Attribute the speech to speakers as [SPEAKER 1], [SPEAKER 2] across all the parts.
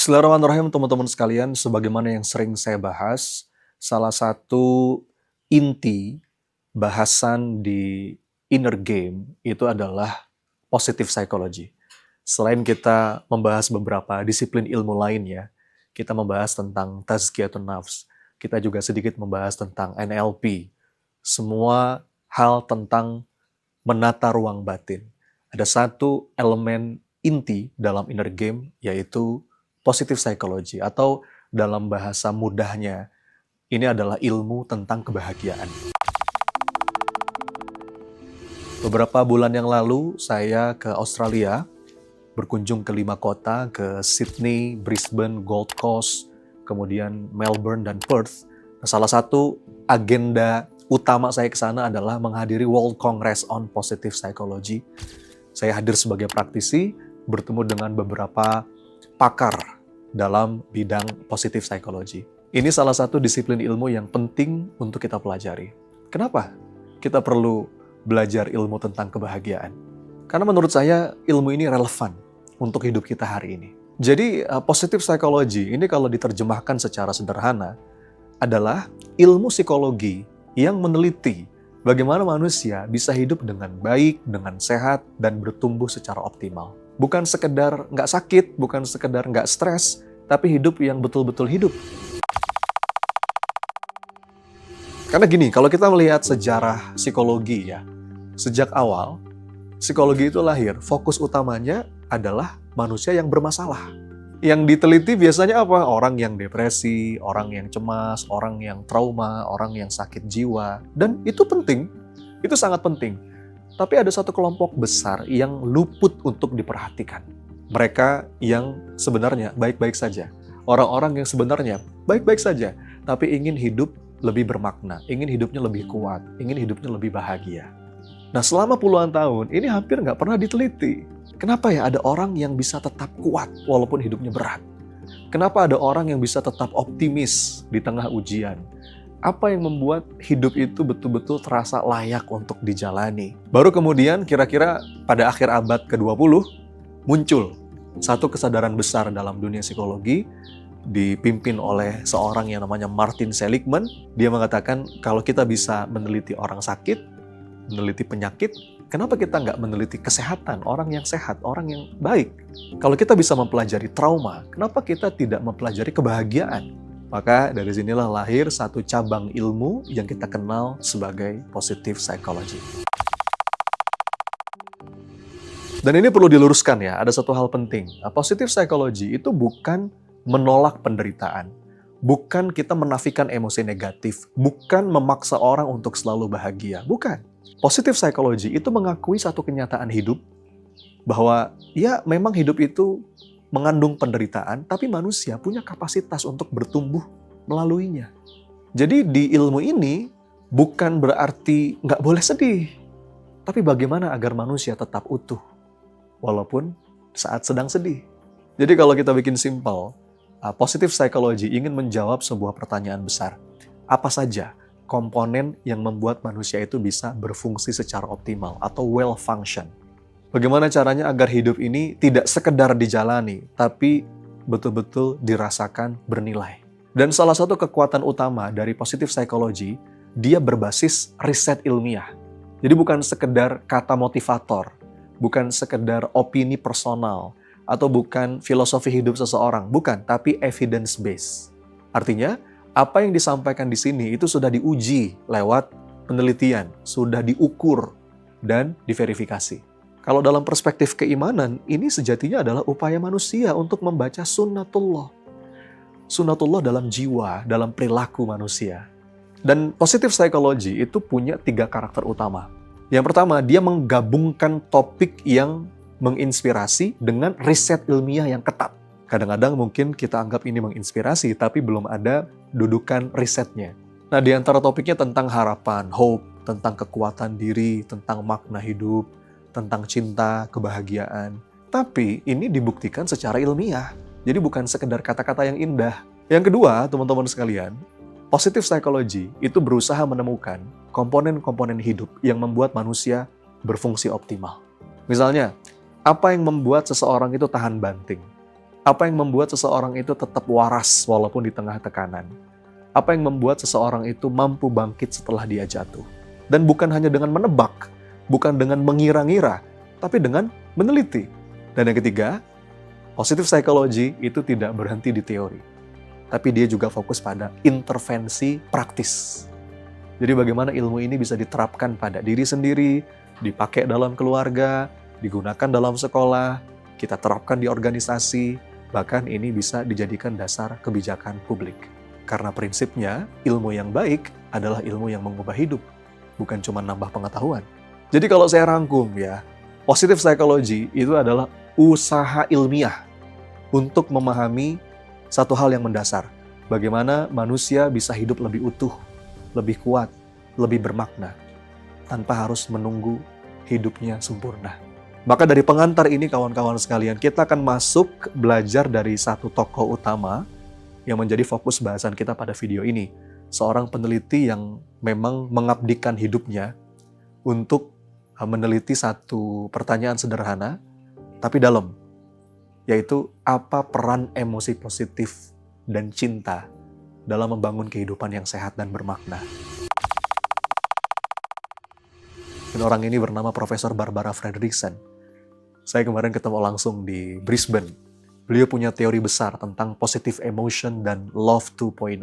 [SPEAKER 1] Bismillahirrahmanirrahim teman-teman sekalian, sebagaimana yang sering saya bahas, salah satu inti bahasan di inner game itu adalah positive psychology. Selain kita membahas beberapa disiplin ilmu lainnya, kita membahas tentang tazkiyatun nafs, kita juga sedikit membahas tentang NLP, semua hal tentang menata ruang batin. Ada satu elemen inti dalam inner game, yaitu positive psychology, atau dalam bahasa mudahnya, ini adalah ilmu tentang kebahagiaan. Beberapa bulan yang lalu, saya ke Australia, berkunjung ke 5 kota, ke Sydney, Brisbane, Gold Coast, kemudian Melbourne, dan Perth. Nah, salah satu agenda utama saya ke sana adalah menghadiri World Congress on Positive Psychology. Saya hadir sebagai praktisi, bertemu dengan beberapa pakar dalam bidang positive psychology. Ini salah satu disiplin ilmu yang penting untuk kita pelajari. Kenapa kita perlu belajar ilmu tentang kebahagiaan? Karena menurut saya ilmu ini relevan untuk hidup kita hari ini. Jadi positive psychology ini kalau diterjemahkan secara sederhana adalah ilmu psikologi yang meneliti bagaimana manusia bisa hidup dengan baik, dengan sehat, dan bertumbuh secara optimal. Bukan sekedar nggak sakit, bukan sekedar nggak stres, tapi hidup yang betul-betul hidup. Karena gini, kalau kita melihat sejarah psikologi ya, sejak awal, psikologi itu lahir, fokus utamanya adalah manusia yang bermasalah. Yang diteliti biasanya apa? Orang yang depresi, orang yang cemas, orang yang trauma, orang yang sakit jiwa. Dan itu penting, itu sangat penting. Tapi ada satu kelompok besar yang luput untuk diperhatikan. Mereka yang sebenarnya baik-baik saja. Orang-orang yang sebenarnya baik-baik saja, tapi ingin hidup lebih bermakna, ingin hidupnya lebih kuat, ingin hidupnya lebih bahagia. Nah, selama puluhan tahun, ini hampir nggak pernah diteliti. Kenapa ya ada orang yang bisa tetap kuat walaupun hidupnya berat? Kenapa ada orang yang bisa tetap optimis di tengah ujian? Apa yang membuat hidup itu betul-betul terasa layak untuk dijalani? Baru kemudian kira-kira pada akhir abad ke-20 muncul satu kesadaran besar dalam dunia psikologi dipimpin oleh seorang yang namanya Martin Seligman. Dia mengatakan kalau kita bisa meneliti orang sakit, meneliti penyakit, kenapa kita nggak meneliti kesehatan, orang yang sehat, orang yang baik? Kalau kita bisa mempelajari trauma, kenapa kita tidak mempelajari kebahagiaan? Maka dari sinilah lahir satu cabang ilmu yang kita kenal sebagai positive psychology. Dan ini perlu diluruskan ya, ada satu hal penting. Positive psychology itu bukan menolak penderitaan, bukan kita menafikan emosi negatif, bukan memaksa orang untuk selalu bahagia, bukan. Positive psychology itu mengakui satu kenyataan hidup, bahwa ya memang hidup itu mengandung penderitaan, tapi manusia punya kapasitas untuk bertumbuh melaluinya. Jadi di ilmu ini bukan berarti nggak boleh sedih, tapi bagaimana agar manusia tetap utuh, walaupun saat sedang sedih. Jadi kalau kita bikin simpel, positive psychology ingin menjawab sebuah pertanyaan besar. Apa saja komponen yang membuat manusia itu bisa berfungsi secara optimal atau well function? Bagaimana caranya agar hidup ini tidak sekedar dijalani, tapi betul-betul dirasakan bernilai. Dan salah satu kekuatan utama dari positive psychology, dia berbasis riset ilmiah. Jadi bukan sekedar kata motivator, bukan sekedar opini personal, atau bukan filosofi hidup seseorang, bukan, tapi evidence based. Artinya, apa yang disampaikan di sini itu sudah diuji lewat penelitian, sudah diukur dan diverifikasi. Kalau dalam perspektif keimanan, ini sejatinya adalah upaya manusia untuk membaca sunnatullah. Sunnatullah dalam jiwa, dalam perilaku manusia. Dan positive psychology itu punya 3 karakter utama. Yang pertama, dia menggabungkan topik yang menginspirasi dengan riset ilmiah yang ketat. Kadang-kadang mungkin kita anggap ini menginspirasi, tapi belum ada dudukan risetnya. Nah, di antara topiknya tentang harapan, hope, tentang kekuatan diri, tentang makna hidup, tentang cinta, kebahagiaan. Tapi ini dibuktikan secara ilmiah. Jadi bukan sekedar kata-kata yang indah. Yang kedua, teman-teman sekalian, positive psychology itu berusaha menemukan komponen-komponen hidup yang membuat manusia berfungsi optimal. Misalnya, apa yang membuat seseorang itu tahan banting? Apa yang membuat seseorang itu tetap waras walaupun di tengah tekanan? Apa yang membuat seseorang itu mampu bangkit setelah dia jatuh? Dan bukan hanya dengan menebak, bukan dengan mengira-ngira, tapi dengan meneliti. Dan yang ketiga, positive psychology itu tidak berhenti di teori, tapi dia juga fokus pada intervensi praktis. Jadi bagaimana ilmu ini bisa diterapkan pada diri sendiri, dipakai dalam keluarga, digunakan dalam sekolah, kita terapkan di organisasi, bahkan ini bisa dijadikan dasar kebijakan publik. Karena prinsipnya, ilmu yang baik adalah ilmu yang mengubah hidup, bukan cuma nambah pengetahuan. Jadi kalau saya rangkum ya, positive psychology itu adalah usaha ilmiah untuk memahami satu hal yang mendasar. Bagaimana manusia bisa hidup lebih utuh, lebih kuat, lebih bermakna, tanpa harus menunggu hidupnya sempurna. Maka dari pengantar ini kawan-kawan sekalian, kita akan masuk belajar dari satu tokoh utama yang menjadi fokus bahasan kita pada video ini. Seorang peneliti yang memang mengabdikan hidupnya untuk meneliti satu pertanyaan sederhana, tapi dalam, yaitu apa peran emosi positif dan cinta dalam membangun kehidupan yang sehat dan bermakna. Dan orang ini bernama Profesor Barbara Fredrickson. Saya kemarin ketemu langsung di Brisbane. Beliau punya teori besar tentang positive emotion dan love 2.0.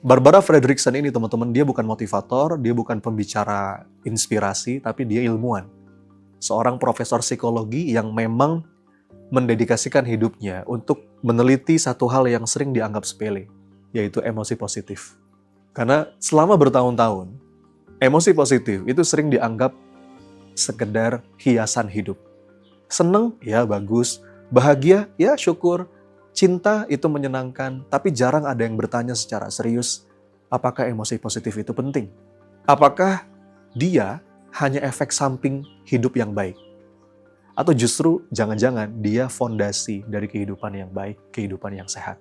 [SPEAKER 1] Barbara Fredrickson ini teman-teman, dia bukan motivator, dia bukan pembicara inspirasi, tapi dia ilmuwan. Seorang profesor psikologi yang memang mendedikasikan hidupnya untuk meneliti satu hal yang sering dianggap sepele, yaitu emosi positif. Karena selama bertahun-tahun, emosi positif itu sering dianggap sekedar hiasan hidup. Seneng, ya bagus. Bahagia, ya syukur. Cinta itu menyenangkan, tapi jarang ada yang bertanya secara serius, apakah emosi positif itu penting? Apakah dia hanya efek samping hidup yang baik? Atau justru jangan-jangan dia fondasi dari kehidupan yang baik, kehidupan yang sehat?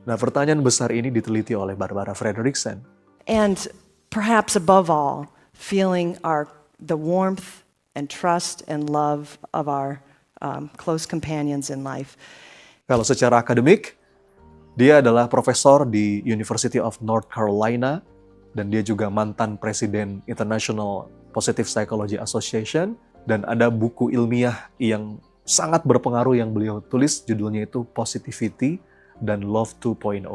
[SPEAKER 1] Nah, pertanyaan besar ini diteliti oleh Barbara Fredrickson.
[SPEAKER 2] And perhaps above all, feeling the warmth and trust and love of our close companions in life.
[SPEAKER 1] Kalau secara akademik, dia adalah profesor di University of North Carolina, dan dia juga mantan presiden International Positive Psychology Association, dan ada buku ilmiah yang sangat berpengaruh yang beliau tulis, judulnya itu Positivity dan Love 2.0.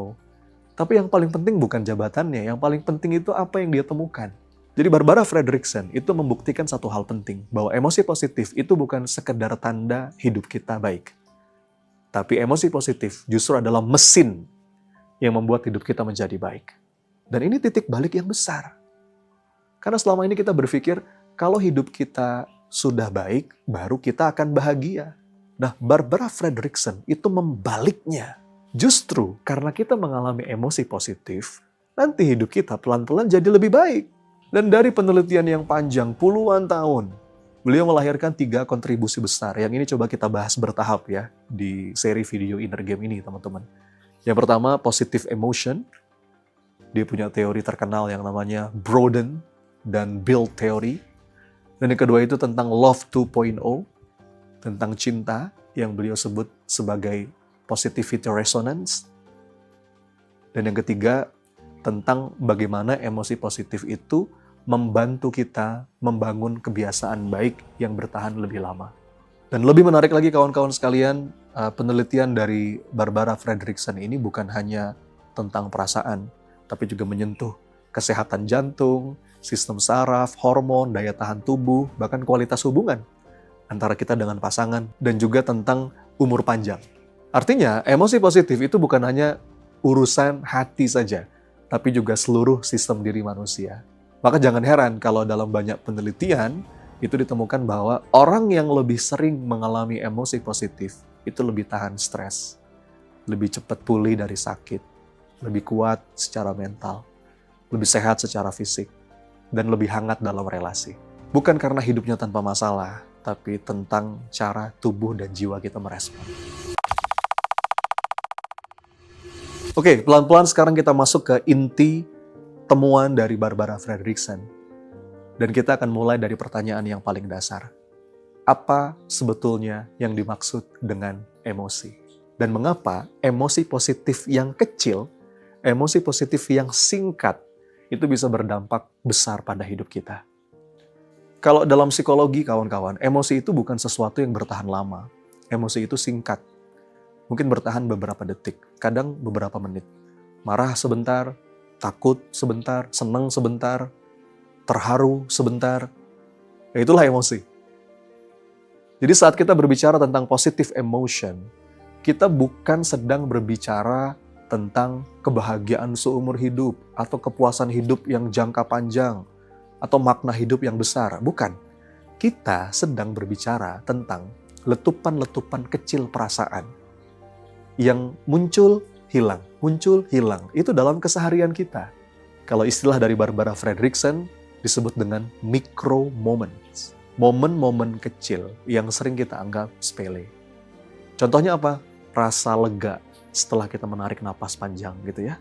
[SPEAKER 1] Tapi yang paling penting bukan jabatannya, yang paling penting itu apa yang dia temukan. Jadi Barbara Fredrickson itu membuktikan satu hal penting, bahwa emosi positif itu bukan sekedar tanda hidup kita baik. Tapi emosi positif justru adalah mesin yang membuat hidup kita menjadi baik. Dan ini titik balik yang besar. Karena selama ini kita berpikir, kalau hidup kita sudah baik, baru kita akan bahagia. Nah, Barbara Fredrickson itu membaliknya. Justru karena kita mengalami emosi positif, nanti hidup kita pelan-pelan jadi lebih baik. Dan dari penelitian yang panjang puluhan tahun, beliau melahirkan 3 kontribusi besar. Yang ini coba kita bahas bertahap ya di seri video Inner Game ini, teman-teman. Yang pertama, positive emotion. Dia punya teori terkenal yang namanya Broden dan Build Theory. Dan yang kedua itu tentang Love 2.0, tentang cinta yang beliau sebut sebagai Positivity Resonance. Dan yang ketiga, tentang bagaimana emosi positif itu membantu kita membangun kebiasaan baik yang bertahan lebih lama. Dan lebih menarik lagi kawan-kawan sekalian, penelitian dari Barbara Fredrickson ini bukan hanya tentang perasaan, tapi juga menyentuh kesehatan jantung, sistem saraf, hormon, daya tahan tubuh, bahkan kualitas hubungan antara kita dengan pasangan, dan juga tentang umur panjang. Artinya, emosi positif itu bukan hanya urusan hati saja, tapi juga seluruh sistem diri manusia. Maka jangan heran kalau dalam banyak penelitian itu ditemukan bahwa orang yang lebih sering mengalami emosi positif itu lebih tahan stres, lebih cepat pulih dari sakit, lebih kuat secara mental, lebih sehat secara fisik, dan lebih hangat dalam relasi. Bukan karena hidupnya tanpa masalah, tapi tentang cara tubuh dan jiwa kita merespon. Oke, pelan-pelan sekarang kita masuk ke inti temuan dari Barbara Fredrickson. Dan kita akan mulai dari pertanyaan yang paling dasar. Apa sebetulnya yang dimaksud dengan emosi? Dan mengapa emosi positif yang kecil, emosi positif yang singkat, itu bisa berdampak besar pada hidup kita. Kalau dalam psikologi, kawan-kawan, emosi itu bukan sesuatu yang bertahan lama. Emosi itu singkat. Mungkin bertahan beberapa detik, kadang beberapa menit. Marah sebentar, takut sebentar, senang sebentar, terharu sebentar. Ya, itulah emosi. Jadi saat kita berbicara tentang positive emotion, kita bukan sedang berbicara tentang kebahagiaan seumur hidup atau kepuasan hidup yang jangka panjang atau makna hidup yang besar. Bukan. Kita sedang berbicara tentang letupan-letupan kecil perasaan yang muncul, hilang, muncul, hilang. Itu dalam keseharian kita. Kalau istilah dari Barbara Fredrickson disebut dengan micro moments. Momen-momen kecil yang sering kita anggap sepele. Contohnya apa? Rasa lega setelah kita menarik napas panjang gitu ya.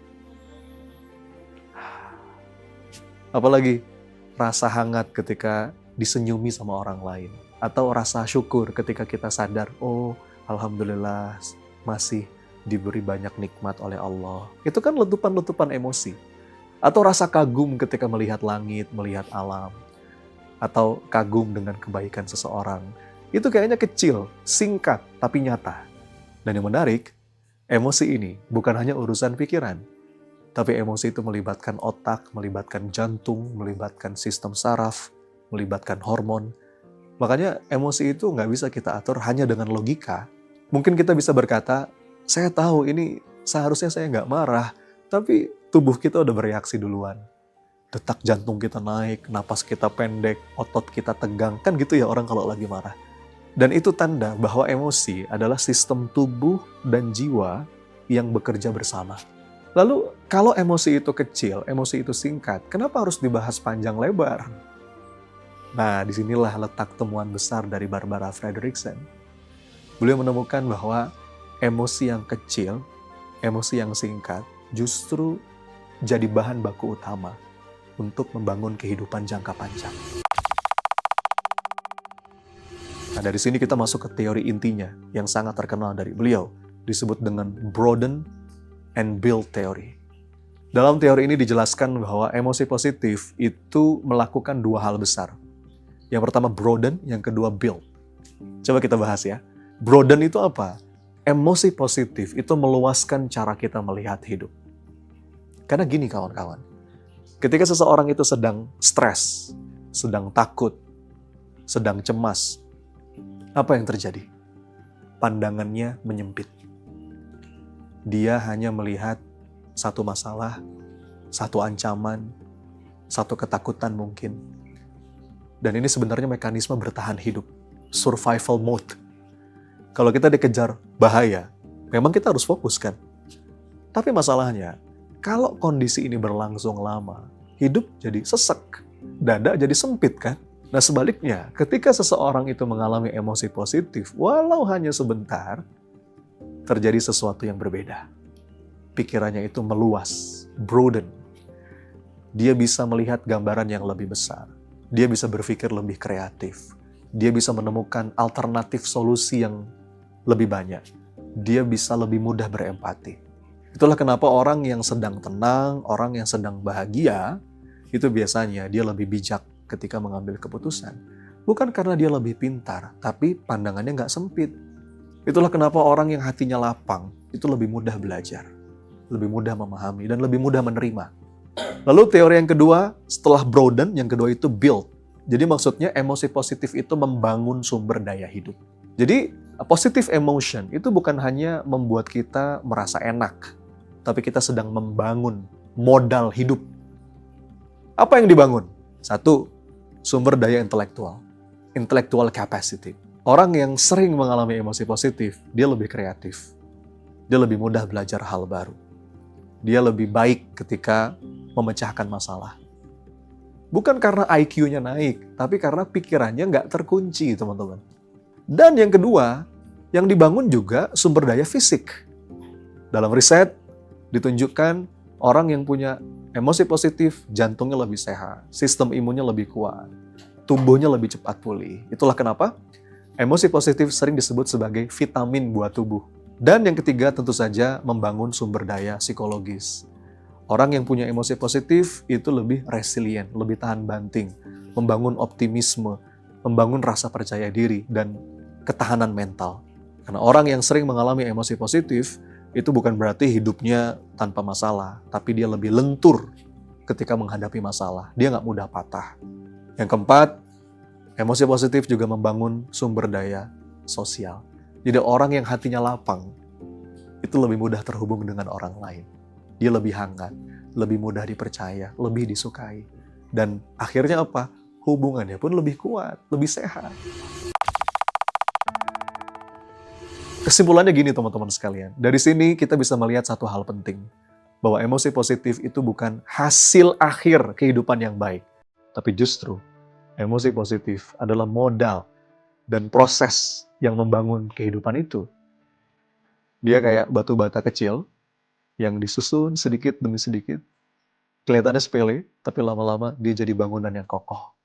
[SPEAKER 1] Apalagi rasa hangat ketika disenyumi sama orang lain. Atau rasa syukur ketika kita sadar, oh alhamdulillah masih diberi banyak nikmat oleh Allah. Itu kan letupan-letupan emosi. Atau rasa kagum ketika melihat langit, melihat alam. Atau kagum dengan kebaikan seseorang. Itu kayaknya kecil, singkat, tapi nyata. Dan yang menarik, emosi ini bukan hanya urusan pikiran, tapi emosi itu melibatkan otak, melibatkan jantung, melibatkan sistem saraf, melibatkan hormon. Makanya emosi itu nggak bisa kita atur hanya dengan logika. Mungkin kita bisa berkata, saya tahu ini seharusnya saya nggak marah, tapi tubuh kita udah bereaksi duluan. Detak jantung kita naik, napas kita pendek, otot kita tegang, kan gitu ya orang kalau lagi marah. Dan itu tanda bahwa emosi adalah sistem tubuh dan jiwa yang bekerja bersama. Lalu kalau emosi itu kecil, emosi itu singkat, kenapa harus dibahas panjang lebar? Nah, disinilah letak temuan besar dari Barbara Fredrickson. Beliau menemukan bahwa emosi yang kecil, emosi yang singkat, justru jadi bahan baku utama untuk membangun kehidupan jangka panjang. Nah, dari sini kita masuk ke teori intinya yang sangat terkenal dari beliau, disebut dengan broaden and build theory. Dalam teori ini dijelaskan bahwa emosi positif itu melakukan dua hal besar. Yang pertama broaden, yang kedua build. Coba kita bahas ya. Broaden itu apa? Emosi positif itu meluaskan cara kita melihat hidup. Karena gini kawan-kawan, ketika seseorang itu sedang stres, sedang takut, sedang cemas, apa yang terjadi? Pandangannya menyempit. Dia hanya melihat satu masalah, satu ancaman, satu ketakutan mungkin. Dan ini sebenarnya mekanisme bertahan hidup, survival mode. Kalau kita dikejar bahaya, memang kita harus fokus kan? Tapi masalahnya, kalau kondisi ini berlangsung lama, hidup jadi sesek, dada jadi sempit kan? Nah sebaliknya, ketika seseorang itu mengalami emosi positif, walau hanya sebentar, terjadi sesuatu yang berbeda. Pikirannya itu meluas, broaden. Dia bisa melihat gambaran yang lebih besar. Dia bisa berpikir lebih kreatif. Dia bisa menemukan alternatif solusi yang lebih banyak. Dia bisa lebih mudah berempati. Itulah kenapa orang yang sedang tenang, orang yang sedang bahagia, itu biasanya dia lebih bijak ketika mengambil keputusan. Bukan karena dia lebih pintar, tapi pandangannya nggak sempit. Itulah kenapa orang yang hatinya lapang, itu lebih mudah belajar, lebih mudah memahami, dan lebih mudah menerima. Lalu teori yang kedua, setelah broaden, yang kedua itu build. Jadi maksudnya emosi positif itu membangun sumber daya hidup. Jadi positive emotion itu bukan hanya membuat kita merasa enak, tapi kita sedang membangun modal hidup. Apa yang dibangun? Satu, sumber daya intellectual capacity. Orang yang sering mengalami emosi positif, dia lebih kreatif. Dia lebih mudah belajar hal baru. Dia lebih baik ketika memecahkan masalah. Bukan karena IQ-nya naik, tapi karena pikirannya nggak terkunci, teman-teman. Dan yang kedua, yang dibangun juga sumber daya fisik. Dalam riset, ditunjukkan orang yang punya emosi positif, jantungnya lebih sehat, sistem imunnya lebih kuat, tubuhnya lebih cepat pulih. Itulah kenapa emosi positif sering disebut sebagai vitamin buat tubuh. Dan yang ketiga tentu saja membangun sumber daya psikologis. Orang yang punya emosi positif itu lebih resilient, lebih tahan banting, membangun optimisme, membangun rasa percaya diri, dan ketahanan mental. Karena orang yang sering mengalami emosi positif, itu bukan berarti hidupnya tanpa masalah, tapi dia lebih lentur ketika menghadapi masalah. Dia nggak mudah patah. Yang keempat, emosi positif juga membangun sumber daya sosial. Jadi orang yang hatinya lapang, itu lebih mudah terhubung dengan orang lain. Dia lebih hangat, lebih mudah dipercaya, lebih disukai. Dan akhirnya apa? Hubungannya pun lebih kuat, lebih sehat. Kesimpulannya gini teman-teman sekalian. Dari sini kita bisa melihat satu hal penting. Bahwa emosi positif itu bukan hasil akhir kehidupan yang baik. Tapi justru emosi positif adalah modal dan proses yang membangun kehidupan itu. Dia kayak batu bata kecil yang disusun sedikit demi sedikit. Kelihatannya sepele, tapi lama-lama dia jadi bangunan yang kokoh.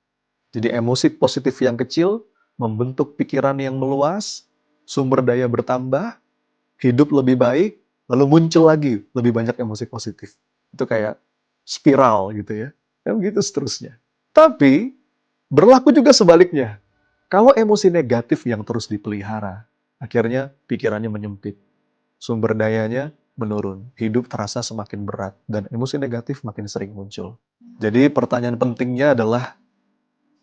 [SPEAKER 1] Jadi emosi positif yang kecil membentuk pikiran yang meluas, sumber daya bertambah, hidup lebih baik, lalu muncul lagi lebih banyak emosi positif. Itu kayak spiral gitu ya. Dan begitu seterusnya. Tapi berlaku juga sebaliknya. Kalau emosi negatif yang terus dipelihara, akhirnya pikirannya menyempit. Sumber dayanya menurun, hidup terasa semakin berat, dan emosi negatif makin sering muncul. Jadi pertanyaan pentingnya adalah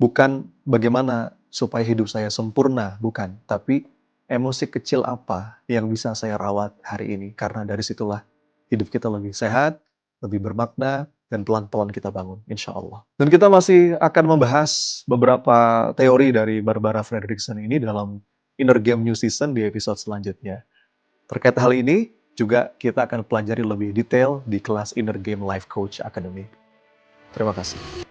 [SPEAKER 1] bukan bagaimana supaya hidup saya sempurna, bukan. Tapi emosi kecil apa yang bisa saya rawat hari ini, karena dari situlah hidup kita lebih sehat, lebih bermakna, dan pelan-pelan kita bangun, insya Allah. Dan kita masih akan membahas beberapa teori dari Barbara Fredrickson ini dalam Inner Game New Season di episode selanjutnya. Terkait hal ini, juga kita akan pelajari lebih detail di kelas Inner Game Life Coach Academy. Terima kasih.